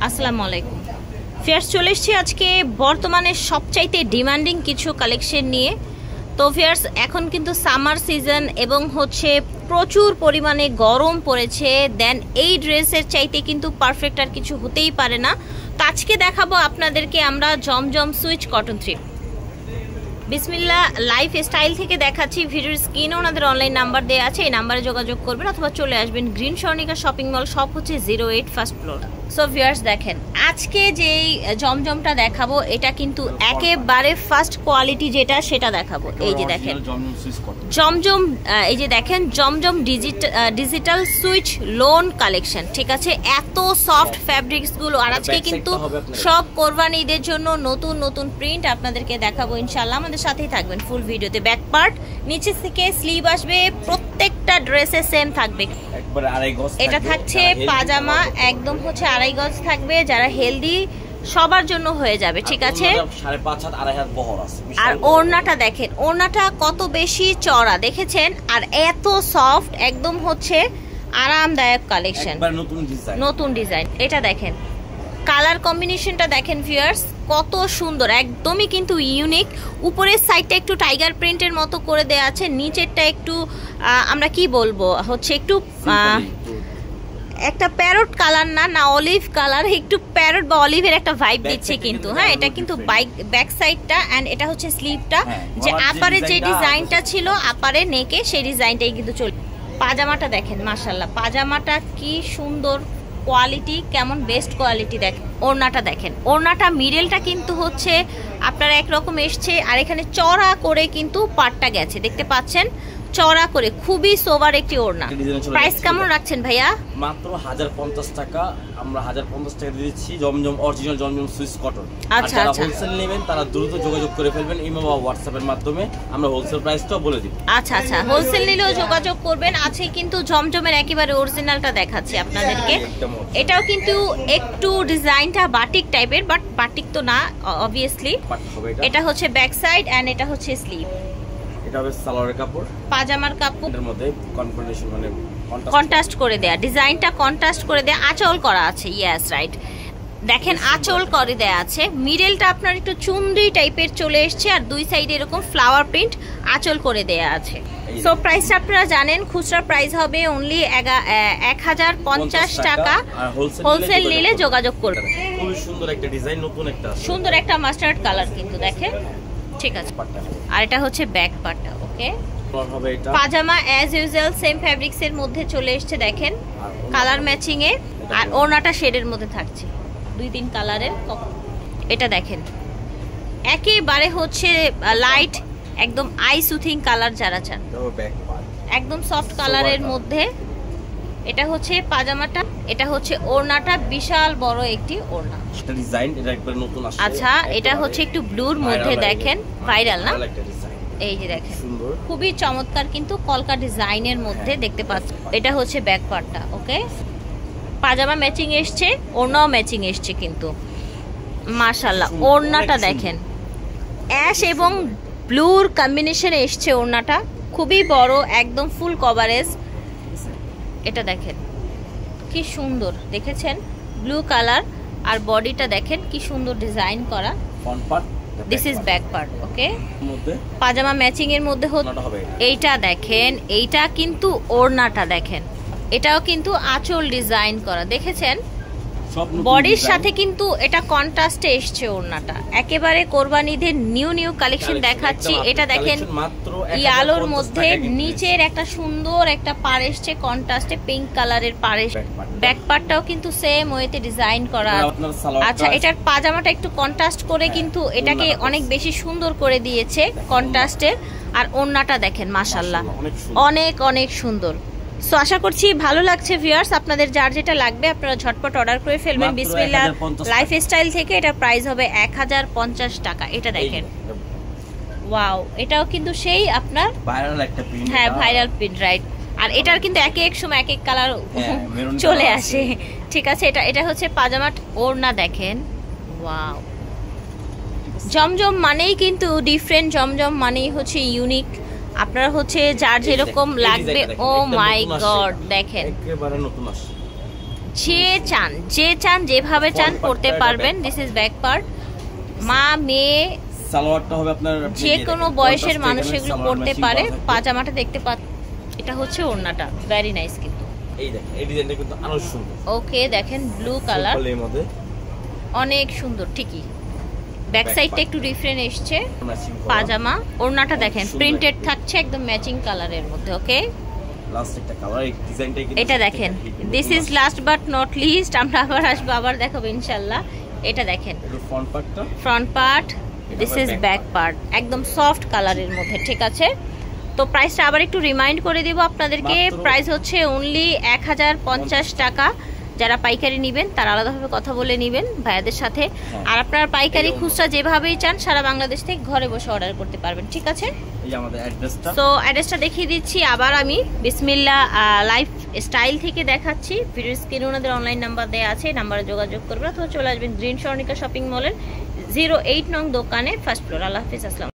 আসসালামু আলাইকুম। ফিয়ার্স চলে এসেছি আজকে বর্তমানে সবচাইতে ডিমান্ডিং কিছু কালেকশন নিয়ে। তো ফিয়ার্স এখন কিন্তু সামার সিজন এবং হচ্ছে প্রচুর পরিমাণে গরম পড়েছে, দেন এই ড্রেসের চাইতে কিন্তু পারফেক্ট আর কিছু হতেই পারে না। তো আজকে দেখাবো আপনাদেরকে আমরা জমজম সুইচ কটন থ্রি। বিসমিল্লাহ লাইফ স্টাইল থেকে দেখাচ্ছি। ভিডিওর স্ক্রিনে ওনাদের অনলাইন নাম্বার দেওয়া আছে, এই নাম্বারে যোগাযোগ করবেন অথবা চলে আসবেন green Swarnika shopping mall, shop হচ্ছে 08 ফার্স্ট ফ্লোর। সো ভিউয়ার্স দেখেন আজকে যেই জমজমটা দেখাবো এটা কিন্তু একেবারে ফার্স্ট কোয়ালিটি যেটা সেটা দেখাবো। এই যে দেখেন জমজম, এই যে দেখেন জমজম ডিজিটাল সুইচ লোন কালেকশন, ঠিক আছে। এত সফট ফ্যাব্রিক্স গুলো, আর আজকে কিন্তু সব কোরবানি ঈদের জন্য নতুন নতুন প্রিন্ট আপনাদেরকে দেখাবো ইনশাআল্লাহ। আমাদের সাথেই থাকবেন ফুল ভিডিওতে। ব্যাক পার্ট নিচে থেকে স্লিভ আসবে, প্রত্যেকটা ড্রেসে সেম থাকবে। এটা থাকছে পাজামা, একদম হচ্ছে 2.5 গজ থাকবে, যারা হেলদি সবার জন্য হয়ে যাবে, ঠিক আছে। আর ওড়নাটা দেখেন, ওড়নাটা কত বেশি চওড়া দেখেছেন, আর এত সফট, একদম হচ্ছে আরামদায়ক কালেকশন, নতুন ডিজাইন। এটা দেখেন কালার কম্বিনেশনটা দেখেন ভিউয়ার্স কত সুন্দর, একদমই কিন্তু ইউনিক। উপরের সাইডটা একটু টাইগার প্রিন্টের মতো করে দেওয়া আছে, নিচেরটা একটু আমরা কি বলবো হচ্ছে একটু একটা প্যারট কালার না অলিভ কালার, একটু প্যারট বা অলিভের একটা ভাইব দিচ্ছে কিন্তু। হ্যাঁ, এটা কিন্তু ব্যাক সাইডটা অ্যান্ড এটা হচ্ছে স্লিভটা, যে আপারে যে ডিজাইনটা ছিল আপারে নেকে সেই ডিজাইনটাই কিন্তু চলে। পাজামাটা দেখেন মাশাআল্লাহ, পাজামাটা কি সুন্দর কোয়ালিটি, কেমন বেস্ট কোয়ালিটি দেখেন। ওড়নাটা দেখেন, ওড়নাটা মিডলটা কিন্তু হচ্ছে আপনার একরকম এসছে, আর এখানে চড়া করে কিন্তু পাটটা গেছে, দেখতে পাচ্ছেন চড়া করে, খুবই সোবার একটি ওড়না। প্রাইস কেমন রাখছেন ভাইয়া? মাত্র 1050 টাকা। আমরা 1050 টাকা দিয়ে দিচ্ছি জমজম অরিজিনাল জমজম সুইস কটন। আচ্ছা আচ্ছা, হোলসেল নেবেন তারা দ্রুত যোগাযোগ করে ফেলবেন ইমো বা হোয়াটসঅ্যাপের মাধ্যমে, আমরা হোলসেল প্রাইসটাও বলে দিব। আচ্ছা আচ্ছা, হোলসেল নিলেও যোগাযোগ করবেন। আছে কিন্তু জমজমের একেবারে অরিজিনালটা দেখাচ্ছি আপনাদেরকে। এটাও কিন্তু একটু ডিজাইনটা বাটিক টাইপের, বাট বাটিক তো না অবভিয়াসলি। এটা হচ্ছে ব্যাক সাইড এন্ড এটা হচ্ছে স্লিভ। এটা হবে সালোয়ারের কাপড়, পাজামার কাপড়, এর মধ্যে কনফিগারেশন মানে কন্ট্রাস্ট করে দেয়া, ডিজাইনটা কন্ট্রাস্ট করে দেয়া, আঁচল করা আছে। ইয়েস রাইট, দেখেন আঁচল করে দেয়া আছে। মিডলটা আপনার একটু চুনরি টাইপের চলে এসছে, আর দুই সাইডে এরকম ফ্লাওয়ার প্রিন্ট আঁচল করে দেয়া আছে। সো প্রাইসটা আপনারা জানেন, খুচরা প্রাইস হবে অনলি 1050 টাকা, হোলসেল নিলে যোগাযোগ করবেন। খুব সুন্দর একটা ডিজাইন, নতুন একটা সুন্দর একটা মাস্টার্ড কালার কিন্তু দেখেন, ঠিক আছে। আর এটা হচ্ছে ব্যাক পার্টটা, ওকে। পাজামা অ্যাজ ইউজুয়াল সেম ফ্যাব্রিক্স এর মধ্যে চলে এসেছে দেখেন, কালার ম্যাচিং এ, আর ওড়নাটা শেডের মধ্যে থাকছে 2-3 কালারের। এটা দেখেন একেবারে হচ্ছে লাইট, একদম আই সুথিং কালার যারা চান, একদম সফট কালারের মধ্যে। এটা হচ্ছে পাজামাটা, এটা হচ্ছে ওড়নাটা, বিশাল বড় একটি ওড়না। এটা ডিজাইন, এটা একবার নতুন আসছে। আচ্ছা, এটা হচ্ছে একটু ব্লুর মধ্যে দেখেন, ভাইরাল না? এই যে দেখেন খুবই চমৎকার কিন্তু কলকা ডিজাইনের মধ্যে দেখতে পাচ্ছেন। এটা হচ্ছে ব্যাক পার্টটা, ওকে। পাজামা ম্যাচিং এসছে, ওড়নাও ম্যাচিং এসছে কিন্তু মাশাআল্লাহ। ওড়নাটা দেখেন অ্যাশ এবং ব্লুর কম্বিনেশনে এসছে ওড়নাটা, খুবই বড়, একদম ফুল কভারেজ। এটা দেখেন কি সুন্দর, দেখেছেন ব্লু কালার, আর বডিটা দেখেন কি সুন্দর ডিজাইন করা। This is back part, okay. Pyjama matching এর মধ্যে এইটা দেখেন, এইটা কিন্তু ওড়নাটা দেখেন, এটাও কিন্তু আঁচল ডিজাইন করা, দেখেছেন বডির সাথে কিন্তু এটা কন্ট্রাস্টে এসছে ওড়নাটা। একেবারে কোরবানিদের নিউ কালেকশন দেখাচ্ছি। এটা দেখেন ইয়ালোর মধ্যে নিচের একটা সুন্দর একটা পার এসছে কন্ট্রাস্টে, পিঙ্ক কালারের পার এসছে। ব্যাক পার্টটাও কিন্তু সেম ওয়েতে ডিজাইন করা। আচ্ছা, এটার পাজামাটা একটু কন্ট্রাস্ট করে কিন্তু এটাকে অনেক বেশি সুন্দর করে দিয়েছে কন্ট্রাস্টের। আর ওড়নাটা দেখেন মাশাআল্লাহ অনেক অনেক সুন্দর। সো আশা করছি ভালো লাগছে ভিউয়ার্স, আপনাদের যার যেটা লাগবে আপনারা ঝটপট অর্ডার করে ফেলবেন বিসমিল্লাহ লাইফ স্টাইল থেকে। এটা প্রাইস হবে 1050 টাকা। এটা দেখেন ওয়াও, এটাও কিন্তু সেই আপনার ভাইরাল একটা প্রিন্ট। হ্যাঁ, ভাইরাল প্রিন্ট, রাইট। আর এটার কিন্তু এক এক সময় এক এক কালার চলে আসে, ঠিক আছে। এটা হচ্ছে পাজামা, ওড়না দেখেন ওয়াও। জমজম মানেই কিন্তু ডিফারেন্ট, জমজম মানেই হচ্ছে ইউনিক। আপনারা হচ্ছে যার যেরকম লাগবে। ও মাই গড, দেখেন একেবারে নতুন আসছে, যে চান যেভাবে চান পরতে পারবেন। This is back part. মা মেয়ে সালোয়ারটা হবে আপনার যে কোনো বয়সের মানুষ এগুলো পরতে পারে। পাজামাটা দেখতে এটা হচ্ছে ওড়নাটা, ভেরি নাইস কিন্তু। এই দেখেন এই ডিজাইনটা কিন্তু আরো সুন্দর। ওকে দেখেন ব্লু কালার, এর মধ্যে অনেক সুন্দর। ঠিকই ব্যাক সাইডটা একটু ডিফারেন্ট এসছে। পাজামা ওড়নাটা দেখেন প্রিন্টেড থাকছে একদম ম্যাচিং কালারের মধ্যে। ওকে লাস্ট একটা কালার এই ডিজাইনটাই কিন্তু এটা দেখেন। This is last but not list, আমরা আবার আসবো, আবার দেখাবো ইনশাআল্লাহ। এটা দেখেন front part, this is back part, একদম সফট কালারের মধ্যে। ঠিক আছে, তো প্রাইসটা আবার একটু রিমাইন্ড করে দিব আপনাদেরকে। প্রাইস হচ্ছে অনলি 1050 টাকা। যারা পাইকারি নেবেন তারা আলাদাভাবে কথা বলে নেবেন ভাইয়াদের সাথে। আর আপনার পাইকারি খুচরা যেভাবেই চান সারা বাংলাদেশ থেকে ঘরে বসে অর্ডার করতে পারবেন। ঠিক আছে, এই আমাদের অ্যাড্রেসটা। তো অ্যাড্রেসটা দেখিয়ে দিচ্ছি আবার আমি। বিসমিল্লাহ লাইফ স্টাইল থেকে দেখাচ্ছি। ভিডিও স্ক্রিনে ওনাদের অনলাইন নাম্বার দেওয়া আছে, নাম্বারে যোগাযোগ করবেন অথবা চলে আসবেন গ্রিন স্বর্ণিকা শপিং মলের 08 নং দোকানে, ফার্স্ট ফ্লোর। আল্লাহ হাফিজ, আসসালাম।